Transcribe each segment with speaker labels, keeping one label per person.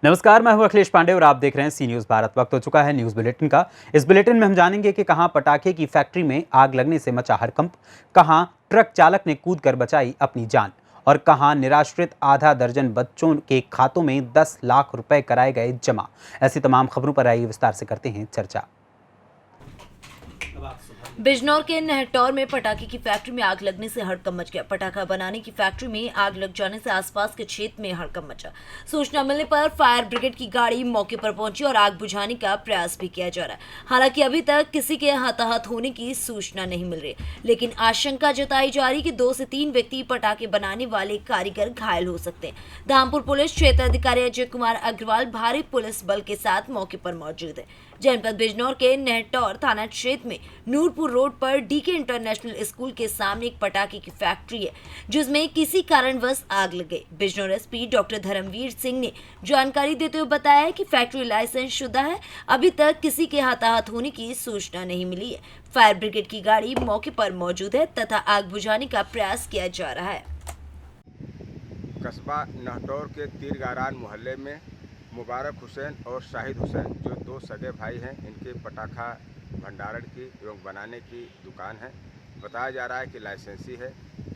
Speaker 1: नमस्कार, मैं हूं अखिलेश पांडे और आप देख रहे हैं सी न्यूज़ भारत। वक्त हो चुका है न्यूज़ बुलेटिन का। इस बुलेटिन में हम जानेंगे कि कहां पटाखे की फैक्ट्री में आग लगने से मचा हड़कंप, कहां ट्रक चालक ने कूदकर बचाई अपनी जान और कहां निराश्रित आधा दर्जन बच्चों के खातों में 10 लाख रुपए कराए गए जमा। ऐसी तमाम खबरों पर आइए विस्तार से करते हैं चर्चा।
Speaker 2: बिजनौर के नहटौर में पटाखे की फैक्ट्री में आग लगने से हड़कंप मच गया। पटाखा बनाने की फैक्ट्री में आग लग जाने से आसपास के क्षेत्र में हड़कंप मचा। सूचना मिलने पर फायर ब्रिगेड की गाड़ी मौके पर पहुंची और आग बुझाने का प्रयास भी किया जा रहा है। हालांकि अभी तक किसी के हताहत होने की सूचना नहीं मिल रही, लेकिन आशंका जताई जा रही कि 2 से 3 व्यक्ति पटाखे बनाने वाले कारीगर घायल हो सकते हैं। धामपुर पुलिस क्षेत्र अधिकारी अजय कुमार अग्रवाल भारी पुलिस बल के साथ मौके पर मौजूद है। जनपद बिजनौर के नहटौर थाना क्षेत्र में नूरपुर रोड पर डीके इंटरनेशनल स्कूल के सामने एक पटाखे की फैक्ट्री है, जिसमें किसी कारणवश आग लग गई। बिजनौर एसपी डॉक्टर धर्मवीर सिंह ने जानकारी देते हुए बताया कि फैक्ट्री लाइसेंस शुदा है। अभी तक किसी के हताहत होने की सूचना नहीं मिली है। फायर ब्रिगेड की गाड़ी मौके पर मौजूद है तथा आग बुझाने का प्रयास किया जा रहा है।
Speaker 3: कस्बा नहटौर के तीरगारान मोहल्ले में मुबारक हुसैन और शाहिद हुसैन जो 2 सगे भाई हैं, इनके पटाखा भंडारण की एवं बनाने की दुकान है। बताया जा रहा है कि लाइसेंसी है।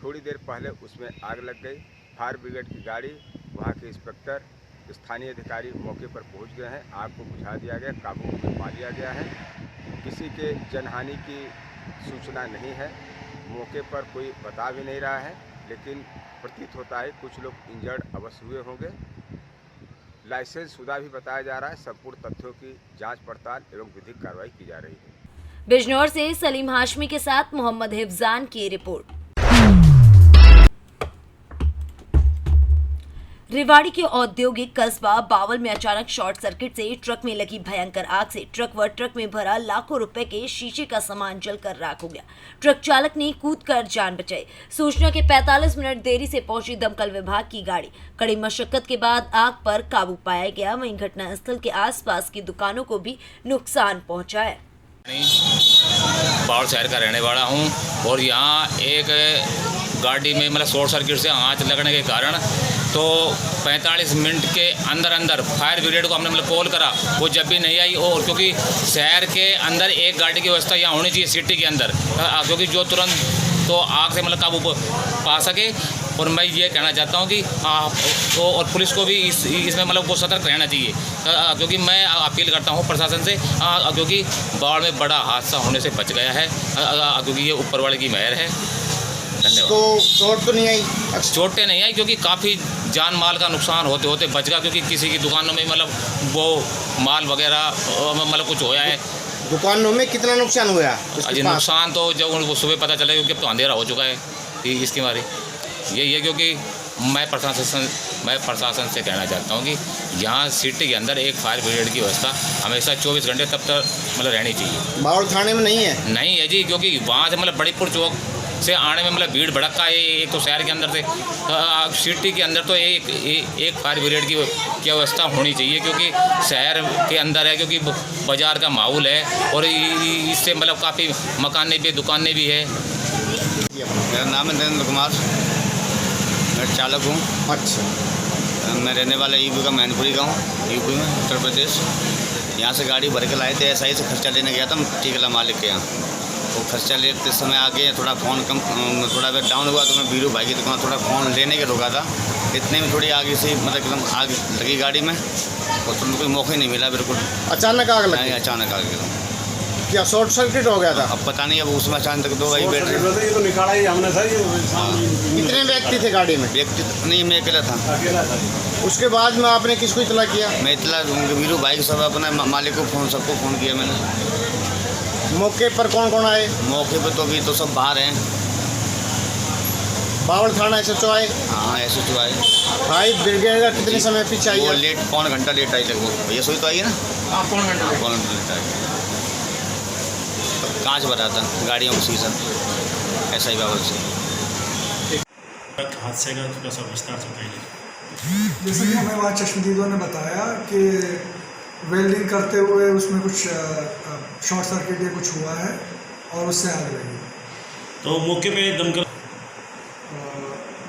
Speaker 3: थोड़ी देर पहले उसमें आग लग गई। फायर ब्रिगेड की गाड़ी, वहां के इंस्पेक्टर, स्थानीय अधिकारी मौके पर पहुंच गए हैं। आग को बुझा दिया गया, काबू में पा लिया गया है। किसी के जनहानि की सूचना नहीं है। मौके पर कोई बता भी नहीं रहा है, लेकिन प्रतीत होता है कुछ लोग इंजर्ड अवश्य हुए होंगे। लाइसेंस शुदा भी बताया जा रहा है। संपूर्ण तथ्यों की जांच पड़ताल एवं विधिक कार्रवाई की जा रही है।
Speaker 2: बिजनौर से सलीम हाशमी के साथ मोहम्मद हिफजान की रिपोर्ट। रेवाड़ी के औद्योगिक कस्बा बावल में अचानक शॉर्ट सर्किट से ट्रक में लगी भयंकर आग से ट्रक व ट्रक में भरा लाखों रुपए के शीशे का सामान जलकर राख हो गया। ट्रक चालक ने कूदकर जान बचाई। सूचना के 45 मिनट देरी से पहुंची दमकल विभाग की गाड़ी। कड़ी मशक्कत के बाद आग पर काबू पाया गया। वहीं घटनास्थल के आसपास की दुकानों को भी नुकसान पहुंचा है।
Speaker 4: बावल शहर का रहने वाला हूँ और यहाँ एक गाड़ी में मतलब शॉर्ट सर्किट से आंच लगने के कारण तो 45 मिनट के अंदर फायर ब्रिगेड को हमने मतलब कॉल करा, वो जब भी नहीं आई। और क्योंकि शहर के अंदर एक गाड़ी की व्यवस्था यहाँ होनी चाहिए सिटी के अंदर, क्योंकि जो तुरंत तो आग से मतलब काबू पा सके। और मैं ये कहना चाहता हूँ कि तो और पुलिस को भी इसमें मतलब वो सतर्क रहना चाहिए, क्योंकि मैं अपील करता हूँ प्रशासन से, क्योंकि बाढ़ में बड़ा हादसा होने से बच गया है, क्योंकि ये ऊपर वाले की मेहर है। धन्यवाद।
Speaker 5: तो चोट तो नहीं आई?
Speaker 4: चोटें नहीं आई, क्योंकि काफ़ी जान माल का नुकसान होते होते बच गया, क्योंकि किसी की दुकानों में मतलब वो माल वगैरह मतलब कुछ होया है।
Speaker 5: दुकानों में कितना नुकसान हुआ?
Speaker 4: अजी नुकसान तो जब वो सुबह पता चला, क्योंकि अब तो अंधेरा हो चुका है इसकी मारी। यही है, क्योंकि मैं प्रशासन से कहना चाहता हूँ कि यहाँ सिटी के अंदर एक फायर ब्रिगेड की व्यवस्था हमेशा 24 घंटे तब तक मतलब रहनी चाहिए।
Speaker 5: बावल थाने में नहीं है?
Speaker 4: नहीं है जी, क्योंकि वहाँ से मतलब बड़ीपुर चौक से आने में मतलब भीड़ भड़का है। एक तो शहर के अंदर से सिटी के अंदर तो एक फायर ब्रिगेड की व्यवस्था होनी चाहिए, क्योंकि शहर के अंदर है, क्योंकि बाज़ार का माहौल है और इससे मतलब काफ़ी मकानें भी दुकानें भी है।
Speaker 6: मेरा नाम है नरेंद्र कुमार, मैं चालक हूँ।
Speaker 5: अच्छा।
Speaker 6: मैं रहने वाला यूपी का मैनपुरी का हूँ, यूपी में, उत्तर प्रदेश। यहाँ से गाड़ी भर के लाए थे, SI से खर्चा लेने गया था ठीकला मालिक के यहाँ। वो खर्चा लेते समय आगे थोड़ा फ़ोन कम थोड़ा बहुत डाउन हुआ, तो मैं बीरू भाई की दुकान थोड़ा फ़ोन लेने के रुका था। इतने में थोड़ी आगे से मतलब एकदम आग लगी गाड़ी में और तुमको कोई मौका ही नहीं मिला। बिल्कुल
Speaker 5: अचानक आग लगी?
Speaker 6: अचानक आग लगी।
Speaker 5: क्या शॉर्ट सर्किट हो गया था?
Speaker 6: अब पता नहीं, अब उसमें अचानक तक 2 भाई बैठ रहे।
Speaker 7: तो निकाला ही हमने सर।
Speaker 5: कितने व्यक्ति थे गाड़ी में?
Speaker 6: व्यक्ति नहीं, मैं अकेला था।
Speaker 5: उसके बाद में आपने किसको इतला किया?
Speaker 6: मैं इतला वीरू भाई को, सब अपने मालिक को फ़ोन, सबको फ़ोन किया मैंने।
Speaker 5: मौके पर कौन कौन आए?
Speaker 6: मौके पर तो अभी तो सब बाहर हैं।
Speaker 5: बावल थाना SHO आए?
Speaker 6: हाँ, SHO आए।
Speaker 5: फायर ब्रिगेड कितने समय पीछे आई?
Speaker 6: वो लेट, पौन घंटा लेट आई लगभग। ये सोई तो आई है ना?
Speaker 5: हाँ, पौन घंटा
Speaker 6: लेट आई। कांच भरा था गाड़ियों का शीशा, ऐसा ही बाबल से।
Speaker 7: हादसे का थोड़ा सा विस्तार से बताइए।
Speaker 8: जैसे कि हमें वहाँ चश्मदीदों ने बताया कि वेल्डिंग करते हुए उसमें कुछ शॉर्ट सर्किट या कुछ हुआ है और उससे आग लगी।
Speaker 7: तो मौके पे दमकल,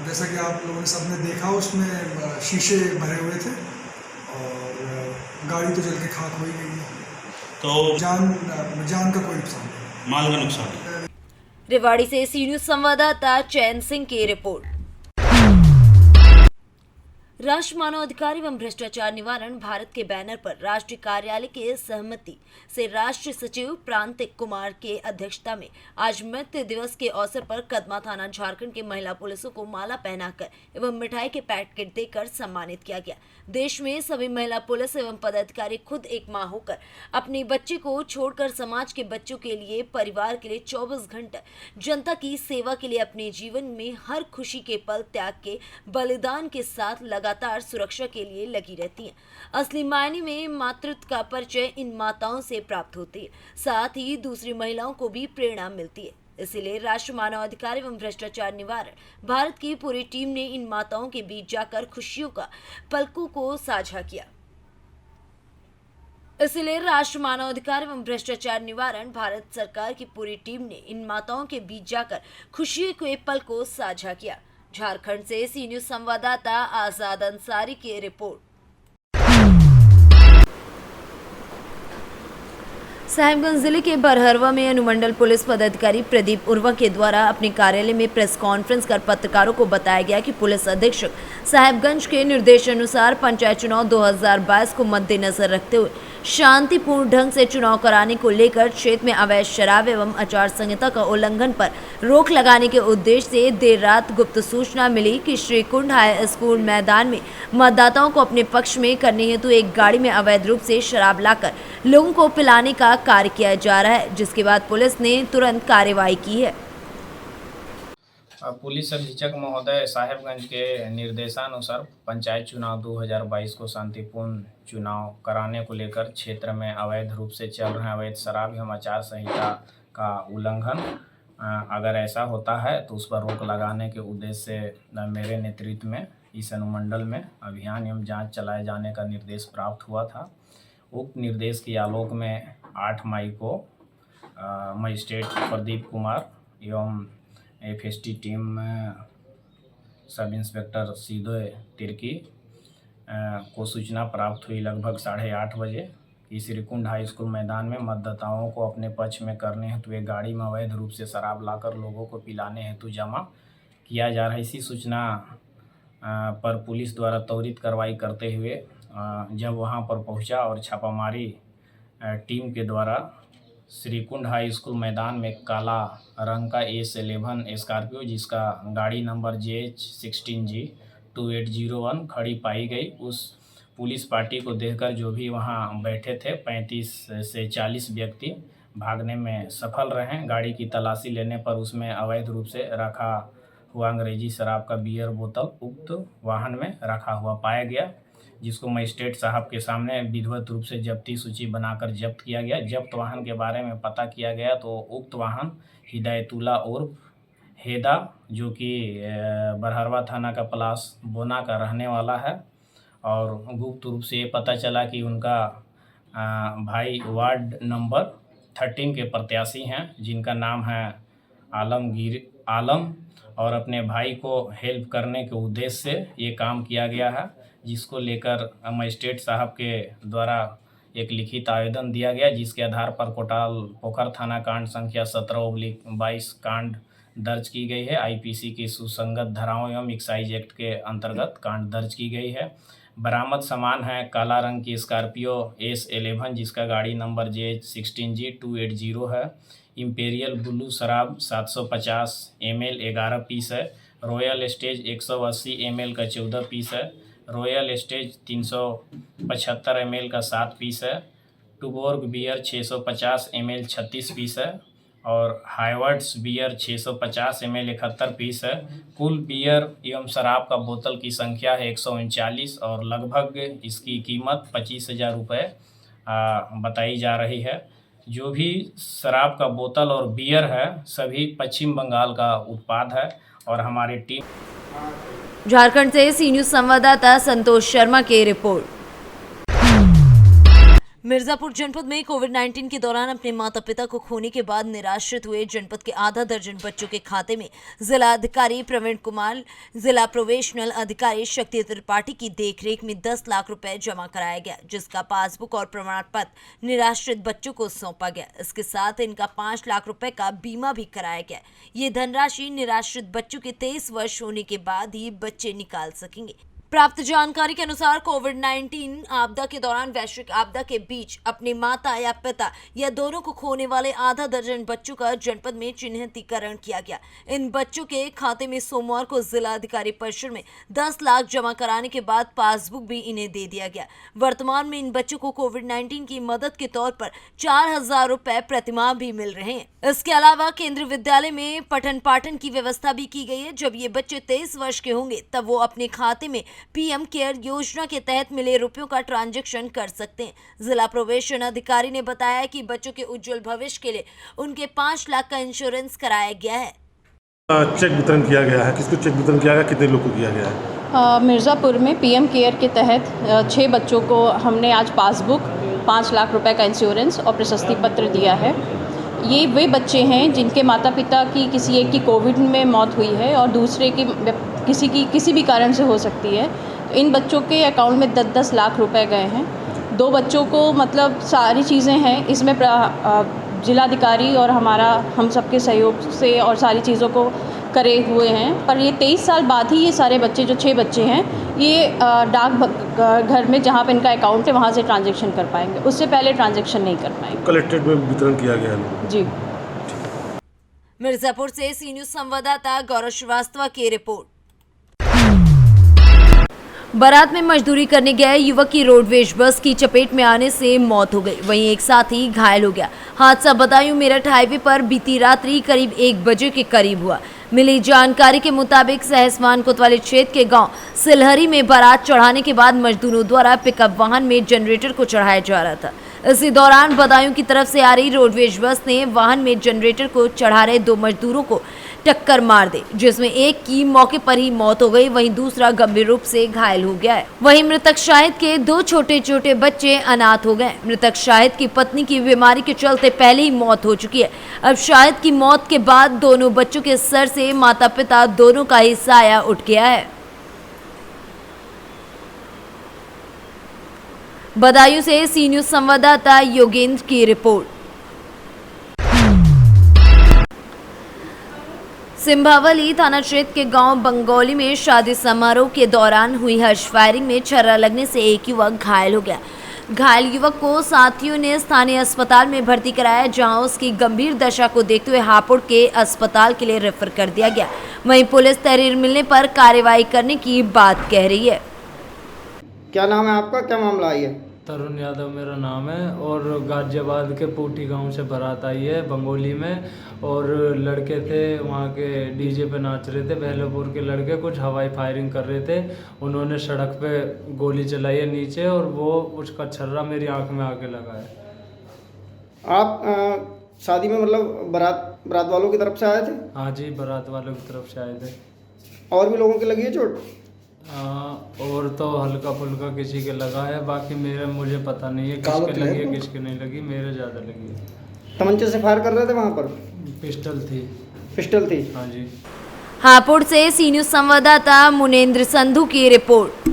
Speaker 8: जैसा कि आप लोगों ने सबने देखा, उसमें शीशे भरे हुए थे और गाड़ी तो जल के खाक हो ही गई है।
Speaker 7: तो
Speaker 8: जान का कोई नुकसान नहीं।
Speaker 7: माल का नुकसान है।
Speaker 2: रेवाड़ी से सी न्यूज संवाददाता चैन सिंह की रिपोर्ट। राष्ट्रीय मानव अधिकार एवं भ्रष्टाचार निवारण भारत के बैनर पर राष्ट्रीय कार्यालय के सहमति से राष्ट्रीय सचिव प्रांतिक कुमार के अध्यक्षता में आज मृत्यु दिवस के अवसर पर कदमा थाना झारखंड के महिला पुलिसों को माला पहनाकर एवं मिठाई के पैकेट देकर सम्मानित किया गया। देश में सभी महिला पुलिस एवं पदाधिकारी खुद एक मां होकर अपने बच्चे को छोड़कर समाज के बच्चों के लिए, परिवार के लिए 24 घंटे जनता की सेवा के लिए अपने जीवन में हर खुशी के पल त्याग के बलिदान के साथ लगातार सुरक्षा के लिए लगी रहती हैं। असली मायने में मातृत्व का परिचय इन माताओं से प्राप्त होती है, साथ ही दूसरी महिलाओं को भी प्रेरणा मिलती है। इसलिए राष्ट्रीय मानव अधिकार एवं भ्रष्टाचार निवारण भारत की पूरी टीम ने इन माताओं के बीच जाकर खुशियों का पलकों को साझा किया। इसलिए राष्ट्रीय मानव अधिकार एवं भ्रष्टाचार निवारण भारत सरकार की पूरी टीम ने इन माताओं के बीच जाकर खुशियों के पल को साझा किया। झारखंड से सी न्यूज संवाददाता आजाद अंसारी की रिपोर्ट। साहिबगंज जिले के बरहरवा में अनुमंडल पुलिस पदाधिकारी प्रदीप उर्वा के द्वारा अपने कार्यालय में प्रेस कॉन्फ्रेंस कर पत्रकारों को बताया गया कि पुलिस अधीक्षक साहिबगंज के निर्देशानुसार पंचायत चुनाव 2022 को मद्देनजर रखते हुए शांतिपूर्ण ढंग से चुनाव कराने को लेकर क्षेत्र में अवैध शराब एवं आचार संहिता का उल्लंघन पर रोक लगाने के उद्देश्य से देर रात गुप्त सूचना मिली कि श्रीकुंड हाई स्कूल मैदान में मतदाताओं को अपने पक्ष में करने हेतु एक गाड़ी में अवैध रूप से शराब लाकर लोगों को पिलाने का कार्य किया जा रहा है, जिसके बाद पुलिस ने तुरंत कार्रवाई की है।
Speaker 9: पुलिस अधीक्षक महोदय साहेबगंज के निर्देशानुसार पंचायत चुनाव 2022 को शांतिपूर्ण चुनाव कराने को लेकर क्षेत्र में अवैध रूप से चल रहे अवैध शराब एवं आचार संहिता का उल्लंघन अगर ऐसा होता है तो उस पर रोक लगाने के उद्देश्य से मेरे नेतृत्व में इस अनुमंडल में अभियान एवं जांच चलाए जाने का निर्देश प्राप्त हुआ था। उक्त निर्देश के आलोक में 8 मई को मजिस्ट्रेट प्रदीप कुमार एवं FST टीम सब इंस्पेक्टर सीधे तिर्की को सूचना प्राप्त हुई लगभग 8:30 बजे कि श्रीकुंड हाई स्कूल मैदान में मतदाताओं को अपने पक्ष में करने हेतु एक गाड़ी में अवैध रूप से शराब लाकर लोगों को पिलाने हेतु जमा किया जा रहा है। इसी सूचना पर पुलिस द्वारा त्वरित कार्रवाई करते हुए जब वहां पर पहुंचा और छापामारी टीम के द्वारा श्रीकुंड हाई स्कूल मैदान में काला रंग का S11 स्कॉर्पियो जिसका गाड़ी नंबर JH16G 2801 खड़ी पाई गई, उस पुलिस पार्टी को देखकर जो भी वहां बैठे थे 35 से 40 व्यक्ति भागने में सफल रहे। गाड़ी की तलाशी लेने पर उसमें अवैध रूप से रखा हुआ अंग्रेजी शराब का बियर बोतल उक्त वाहन में रखा हुआ पाया गया, जिसको मजिस्ट्रेट साहब के सामने विधिवत रूप से जब्ती सूची बनाकर जब्त किया गया। जब्त वाहन के बारे में पता किया गया तो उक्त वाहन हिदायतुल्ला उर्फ हेदा जो कि बरहरवा थाना का प्लास बोना का रहने वाला है, और गुप्त रूप से ये पता चला कि उनका भाई वार्ड नंबर 13 के प्रत्याशी हैं जिनका नाम है आलम, और अपने भाई को हेल्प करने के उद्देश्य से ये काम किया गया है, जिसको लेकर मजिस्ट्रेट साहब के द्वारा एक लिखित आवेदन दिया गया, जिसके आधार पर कोटाल पोखर थाना कांड संख्या 17/22 कांड दर्ज की गई है। IPC की सुसंगत धाराओं एवं एक्साइज एक्ट के अंतर्गत कांड दर्ज की गई है। बरामद सामान है काला रंग की स्कॉर्पियो S11 जिसका गाड़ी नंबर JH16G 280 है। इम्पेरियल ब्लू शराब 750 ml 11 पीस है। रॉयल स्टेज 180 ml का 14 पीस है। रॉयल स्टेज 375 ml का 7 पीस है। टूबोर्ग बियर 650 ml 36 पीस है, और हाइवर्ड्स बियर 650 ml 71 पीस है। कुल बियर एवं शराब का बोतल की संख्या है 139 और लगभग इसकी कीमत 25,000 रुपये बताई जा रही है। जो भी शराब का बोतल और बियर है सभी पश्चिम बंगाल का उत्पाद है, और हमारी टीम
Speaker 2: झारखंड से सी न्यूज संवाददाता संतोष शर्मा की रिपोर्ट। मिर्जापुर जनपद में कोविड-19 के दौरान अपने माता पिता को खोने के बाद निराश्रित हुए जनपद के आधा दर्जन बच्चों के खाते में जिला अधिकारी प्रवीण कुमार, जिला प्रोबेशनल अधिकारी शक्ति त्रिपाठी की देखरेख में 10 लाख रुपए जमा कराया गया, जिसका पासबुक और प्रमाण पत्र निराश्रित बच्चों को सौंपा गया। इसके साथ इनका 5 लाख रुपए का बीमा भी कराया गया। ये धनराशि निराश्रित बच्चों के 23 वर्ष होने के बाद ही बच्चे निकाल सकेंगे। प्राप्त जानकारी के अनुसार कोविड-19 आपदा के दौरान वैश्विक आपदा के बीच अपने माता या पिता या दोनों को खोने वाले आधा दर्जन बच्चों का जनपद में चिन्हितीकरण किया गया। इन बच्चों के खाते में सोमवार को जिला अधिकारी परिसर में 10 लाख जमा कराने के बाद पासबुक भी इन्हें दे दिया गया। वर्तमान में इन बच्चों को कोविड-19 की मदद के तौर पर 4,000 रुपए प्रतिमाह भी मिल रहे हैं। इसके अलावा केंद्रीय विद्यालय में पठन पाठन की व्यवस्था भी की गई है। जब ये बच्चे 23 वर्ष के होंगे तब वो अपने खाते में पीएम केयर योजना के तहत मिले रुपयों का ट्रांजैक्शन कर सकते हैं। जिला प्रोबेशन अधिकारी ने बताया कि बच्चों के उज्जवल भविष्य के लिए उनके 5 लाख का इंश्योरेंस कराया गया है।
Speaker 10: चेक वितरण किया गया है, किसको चेक वितरण किया गया, कितने लोग को किया गया है?
Speaker 11: मिर्ज़ापुर में पीएम केयर के तहत 6 बच्चों को हमने आज पासबुक, 5 लाख रुपए का इंश्योरेंस और प्रशस्ति पत्र दिया है। ये वे बच्चे हैं जिनके माता पिता की किसी एक की कोविड में मौत हुई है और दूसरे की किसी भी कारण से हो सकती है। तो इन बच्चों के अकाउंट में 10-10 लाख रुपए गए हैं। 2 बच्चों को मतलब सारी चीज़ें हैं इसमें जिलाधिकारी और हम सबके सहयोग से और सारी चीज़ों को करे हुए हैं। पर ये 23 साल बाद ही ये सारे बच्चे जो 6 बच्चे हैं ये डाक घर में जहाँ पे इनका अकाउंट है वहाँ से ट्रांजैक्शन कर पाएंगे, उससे पहले ट्रांजैक्शन नहीं कर पाएंगे।
Speaker 10: कलेक्ट्रेट में वितरण किया गया है
Speaker 11: जी।
Speaker 2: मिर्जापुर से सी न्यूज़ संवाददाता गौरव श्रीवास्तव की रिपोर्ट। बारात में मजदूरी करने गए युवक की रोडवेज बस की चपेट में आने से मौत हो गई, वहीं एक साथी घायल हो गया। हादसा बदायूं मेरठ हाईवे पर बीती रात्रि करीब 1 बजे के करीब हुआ। मिली जानकारी के मुताबिक सहसवान कोतवाली क्षेत्र के गांव सिलहरी में बारात चढ़ाने के बाद मजदूरों द्वारा पिकअप वाहन में जनरेटर को चढ़ाया जा रहा था। इसी दौरान बदायूं की तरफ से आ रही रोडवेज बस ने वाहन में जनरेटर को चढ़ा रहे 2 मजदूरों को टक्कर मार दी, जिसमें एक की मौके पर ही मौत हो गई, वहीं दूसरा गंभीर रूप से घायल हो गया है। वहीं मृतक शाहिद के 2 छोटे-छोटे बच्चे अनाथ हो गए। मृतक शाहिद की पत्नी की बीमारी के चलते पहले ही मौत हो चुकी है। अब शाहिद की मौत के बाद दोनों बच्चों के सर से माता पिता दोनों का ही साया उठ गया है। बदायूं से सी न्यूज़ संवाददाता योगेंद्र की रिपोर्ट। सिंभावली थाना क्षेत्र के गांव बंगौली में शादी समारोह के दौरान हुई हर्ष फायरिंग में छर्रा लगने से एक युवक घायल हो गया। घायल युवक को साथियों ने स्थानीय अस्पताल में भर्ती कराया, जहां उसकी गंभीर दशा को देखते हुए हापुड़ के अस्पताल के लिए रेफर कर दिया गया। वहीं पुलिस तहरीर मिलने पर कार्रवाई करने की बात कह रही है।
Speaker 5: क्या नाम है आपका, क्या मामला आई है?
Speaker 12: तरुण यादव मेरा नाम है और गाजियाबाद के पोटी गांव से बारात आई है बंगोली में, और लड़के थे वहाँ के डीजे पे नाच रहे थे। बहलोपुर के लड़के कुछ हवाई फायरिंग कर रहे थे, उन्होंने सड़क पे गोली चलाई है नीचे और वो उसका छर्रा मेरी आंख में आके लगा है।
Speaker 5: आप शादी में मतलब बारात वालों की तरफ से आए थे?
Speaker 12: हाँ जी, बारात वालों की तरफ से आए थे।
Speaker 5: और भी लोगों की लगी है चोट?
Speaker 12: और तो हल्का फुल्का किसी के लगा है, बाकी मुझे पता नहीं है किसके लगी है किसके नहीं लगी। मेरे ज़्यादा लगी है।
Speaker 5: तमंचे से फायर कर रहे थे वहाँ पर?
Speaker 12: पिस्टल थी।
Speaker 5: पिस्टल थी?
Speaker 12: हाँ जी।
Speaker 2: हापुड़ से सी न्यूज़ संवाददाता मुनेंद्र संधू की रिपोर्ट।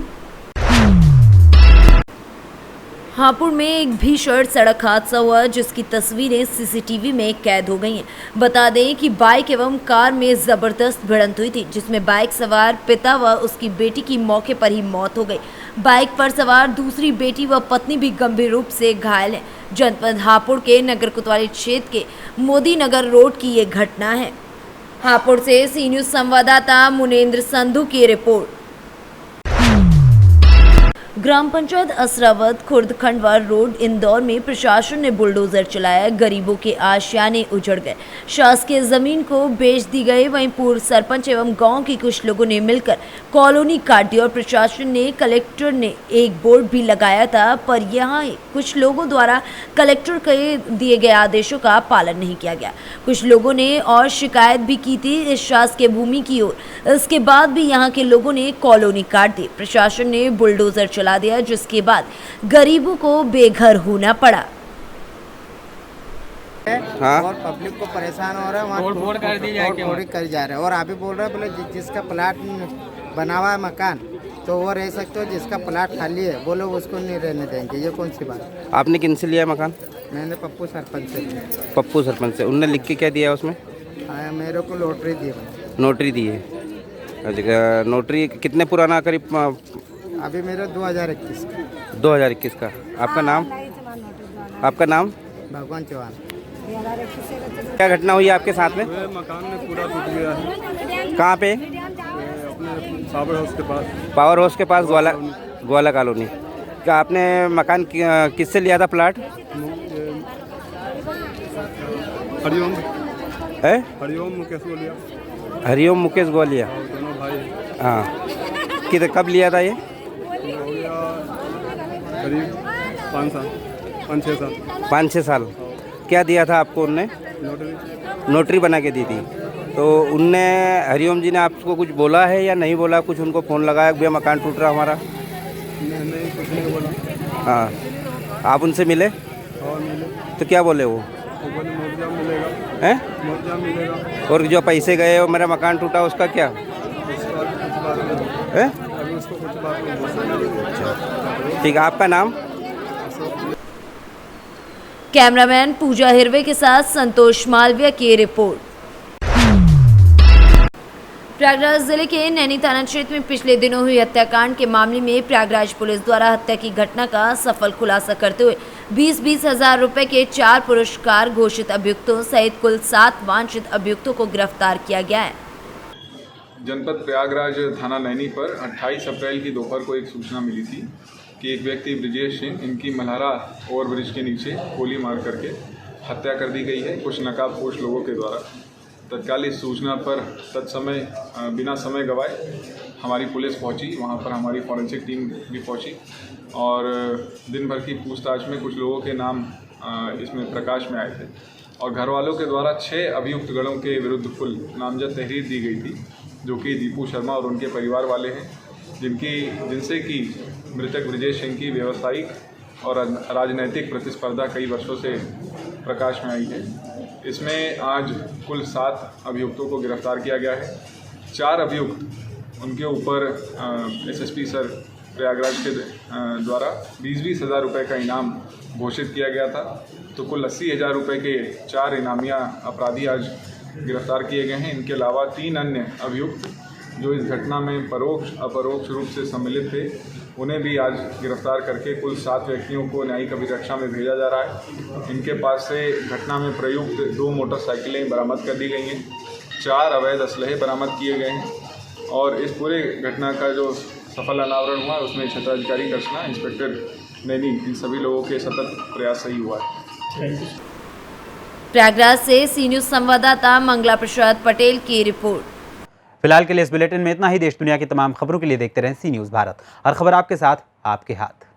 Speaker 2: हापुड़ में एक भीषण सड़क हादसा हुआ, जिसकी तस्वीरें सीसीटीवी में कैद हो गई हैं। बता दें कि बाइक एवं कार में जबरदस्त भिड़ंत हुई थी, जिसमें बाइक सवार पिता व उसकी बेटी की मौके पर ही मौत हो गई। बाइक पर सवार दूसरी बेटी व पत्नी भी गंभीर रूप से घायल हैं। जनपद हापुड़ के नगर कोतवाली क्षेत्र के मोदी नगर रोड की ये घटना है। हापुड़ से सी न्यूज़ संवाददाता मुनेंद्र संधू की रिपोर्ट। ग्राम पंचायत असरावद खुर्द खंडवा रोड इंदौर में प्रशासन ने बुलडोजर चलाया, गरीबों के आशियाने उजड़ गए, शासकीय जमीन को बेच दी गई। वहीं पूर्व सरपंच एवं गांव के कुछ लोगों ने मिलकर कॉलोनी काट दी और प्रशासन ने कलेक्टर ने एक बोर्ड भी लगाया था, पर यहाँ कुछ लोगों द्वारा कलेक्टर के दिए गए आदेशों का पालन नहीं किया गया। कुछ लोगों ने और शिकायत भी की थी इस शासकीय भूमि की ओर। इसके बाद भी यहाँ के लोगों ने कॉलोनी काट दी। प्रशासन ने बुलडोजर जला दिया, जिसके बाद गरीबों को बेघर होना पड़ा।
Speaker 13: हाँ? और पब्लिक को परेशान हो रहा है, वहाँ तोड़ कर दी जा रहा है। और अभी बोल रहे हैं बोले जिसका प्लाट बना हुआ है मकान तो वो रह सकते हो, जिसका प्लाट खाली है वो लोग उसको नहीं रहने देंगे। ये कौन सी बात?
Speaker 14: आपने किन से लिया मकान?
Speaker 13: मैंने पप्पू सरपंच से लिया।
Speaker 14: पप्पू सरपंच से। उनने लिख के क्या दिया उसमें?
Speaker 13: मेरे को लॉटरी दी।
Speaker 14: नोटरी दी है। अच्छा, नोटरी कितने पुराना? करीब
Speaker 13: अभी मेरा 2021 का।
Speaker 14: 2021 का। आपका नाम? आपका नाम?
Speaker 13: भगवान चौहान।
Speaker 14: क्या घटना हुई है आपके साथ में?
Speaker 10: मकान में पूरा टूट गया है।
Speaker 14: कहाँ पे?
Speaker 10: अपने पावर हाउस के पास।
Speaker 14: पावर हाउस के पास, ग्वाला कॉलोनी। क्या आपने मकान किससे लिया था प्लाट?
Speaker 10: हरिओम
Speaker 14: है?
Speaker 10: हरिओम मुकेश गोलिया।
Speaker 14: हरिओम मुकेश गोलिया।
Speaker 10: दोनों भाई।
Speaker 14: हाँ, कब लिया था ये?
Speaker 10: करीब 5 साल, 5-6 साल।
Speaker 14: 5-6 साल। क्या दिया था आपको उनने? नोटरी बना के दी थी। तो उनने, हरिओम जी ने आपको कुछ बोला है या नहीं बोला? कुछ उनको फ़ोन लगाया भैया मकान टूट रहा हमारा?
Speaker 10: नहीं, कुछ नहीं बोला।
Speaker 14: हाँ, आप उनसे मिले?
Speaker 10: और मिले।
Speaker 14: तो क्या बोले वो?
Speaker 10: बोले मुआवजा मिलेगा।
Speaker 14: हैं?
Speaker 10: मुआवजा मिलेगा।
Speaker 14: और जो पैसे गए और मेरा मकान टूटा उसका क्या है?
Speaker 10: अभी उसको कुछ बात नहीं।
Speaker 14: ठीक है, आपका नाम?
Speaker 2: कैमरामैन पूजा हिरवे के साथ संतोष मालविया की रिपोर्ट। प्रयागराज जिले के नैनी थाना क्षेत्र में पिछले दिनों हुई हत्याकांड के मामले में प्रयागराज पुलिस द्वारा हत्या की घटना का सफल खुलासा करते हुए 20-20 हजार रुपए के 4 पुरस्कार घोषित अभियुक्तों सहित कुल 7 वांछित अभियुक्तों को गिरफ्तार किया गया है।
Speaker 15: जनपद प्रयागराज थाना नैनी पर 28 अप्रैल की दोपहर को एक सूचना मिली थी कि एक व्यक्ति ब्रिजेश सिंह, इनकी मल्हारा ओवरब्रिज के नीचे गोली मार करके हत्या कर दी गई है कुछ नकाबपोश लोगों के द्वारा। तत्काल इस सूचना पर तत्समय बिना समय गवाए हमारी पुलिस पहुंची, वहां पर हमारी फॉरेंसिक टीम भी पहुंची और दिन भर की पूछताछ में कुछ लोगों के नाम इसमें प्रकाश में आए थे और घर वालों के द्वारा 6 अभियुक्त गणों के विरुद्ध कुल नामजद तहरीर दी गई थी, जो कि दीपू शर्मा और उनके परिवार वाले हैं, जिनसे कि मृतक ब्रिजेश सिंह की व्यावसायिक और राजनैतिक प्रतिस्पर्धा कई वर्षों से प्रकाश में आई है। इसमें आज कुल 7 अभियुक्तों को गिरफ्तार किया गया है। 4 अभियुक्त, उनके ऊपर एसएसपी सर प्रयागराज के द्वारा 20-20 हज़ार रुपये का इनाम घोषित किया गया था। तो कुल 80 हज़ार रुपये के 4 इनामिया अपराधी आज गिरफ्तार किए गए हैं। इनके अलावा 3 अन्य अभियुक्त जो इस घटना में परोक्ष अपरोक्ष रूप से सम्मिलित थे, उन्हें भी आज गिरफ्तार करके कुल 7 व्यक्तियों को न्यायिक अभिरक्षा में भेजा जा रहा है। इनके पास से घटना में प्रयुक्त 2 मोटरसाइकिलें बरामद कर दी गई हैं, 4 अवैध असलहे बरामद किए गए हैं और इस पूरे घटना का जो सफल अनावरण हुआ उसमें क्षेत्राधिकारी कृष्णा, इंस्पेक्टर नैनी, इन सभी लोगों के सतत प्रयास से ही हुआ है।
Speaker 2: प्रयागराज से सी न्यूज़ संवाददाता मंगला प्रसाद पटेल की रिपोर्ट।
Speaker 1: फिलहाल के लिए इस बुलेटिन में इतना ही। देश दुनिया की तमाम खबरों के लिए देखते रहें सी न्यूज़ भारत। हर खबर आपके साथ, आपके हाथ।